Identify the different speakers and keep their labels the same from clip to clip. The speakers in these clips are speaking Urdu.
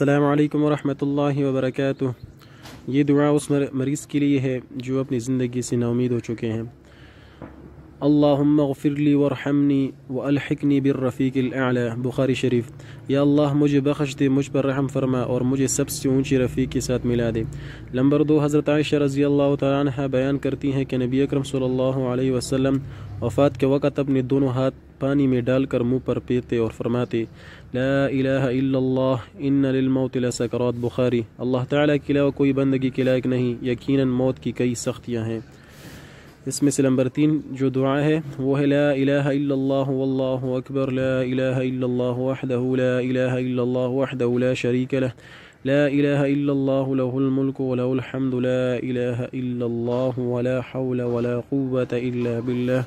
Speaker 1: السلام علیکم ورحمۃ اللہ وبرکاتہ۔ یہ دعا اس مریض کے لیے ہے جو اپنی زندگی سے نا امید ہو چکے ہیں۔ اللہم اغفر لی ورحمنی والحقنی بالرفیق الاعلی، بخاری شریف۔ یا اللہ مجھے بخش دے، مجھ پر رحم فرما اور مجھے سب سے اونچی رفیق کے ساتھ ملا دے۔ نمبر 2، حضرت عائشہ رضی اللہ تعالیٰ عنہ بیان کرتی ہیں کہ نبی اکرم صلی اللہ علیہ وسلم وفات کے وقت اپنے دونوں ہاتھ پانی میں ڈال کر منہ پر پیتے اور فرماتے، لا الہ الا اللہ ان للموت لسکرات، بخاری۔ اللہ تعالیٰ کے علاوہ کوئی بندگی کے لائق نہیں، یقیناً موت کی کئی سختیاں ہیں۔ اس میں سے نمبر 3 جو دعا ہے وہ ہے لا الہ الا اللہ واللہ اکبر، لا الہ الا اللہ وحدہ لا الہ الا اللہ وحدہ لا شریک لہ، لا الہ الا اللہ لہ الملک ولہ الحمد، لا الہ الا اللہ ولا حول ولا قوة الا باللہ۔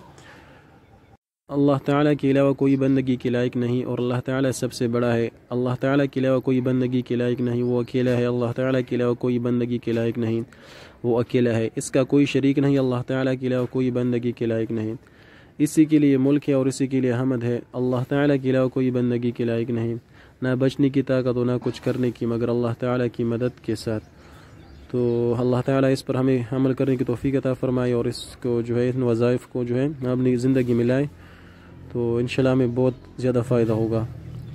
Speaker 1: اللہ تعالیٰ کے علاوہ کوئی بندگی کے لائق نہیں اور اللہ تعالیٰ سب سے بڑا ہے۔ اللہ تعالیٰ کے علاوہ کوئی بندگی کے لائق نہیں، وہ اکیلا ہے۔ اللہ تعالیٰ کے علاوہ کوئی بندگی کے لائق نہیں، وہ اکیلا ہے، اس کا کوئی شریک نہیں۔ اللہ تعالیٰ کے علاوہ کوئی بندگی کے لائق نہیں، اسی کے لیے ملک ہے اور اسی کے لیے حمد ہے۔ اللہ تعالیٰ کے علاوہ کوئی بندگی کے لائق نہیں، نہ بچنے کی طاقت و نہ کچھ کرنے کی مگر اللہ تعالیٰ کی مدد کے ساتھ۔ تو اللہ تعالیٰ اس پر ہمیں عمل کرنے کی توفیق عطا فرمائے اور اس کو جو ہے ان وظائف کو جو ہے اپنی زندگی میں لائے، تو انشاءاللہ ہمیں بہت زیادہ فائدہ ہوگا۔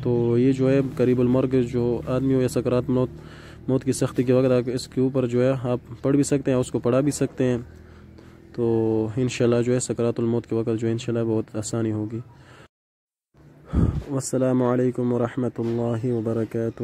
Speaker 1: تو یہ جو ہے قریب المرگ جو آدمی ہو یا سکرات موت کی سختی کے وقت اس کے اوپر جو ہے آپ پڑھ بھی سکتے ہیں، اس کو پڑھا بھی سکتے ہیں، تو انشاءاللہ جو ہے سکرات الموت کے وقت جو ہے انشاءاللہ بہت آسانی ہوگی۔ والسلام علیکم ورحمۃ اللہ وبرکاتہ۔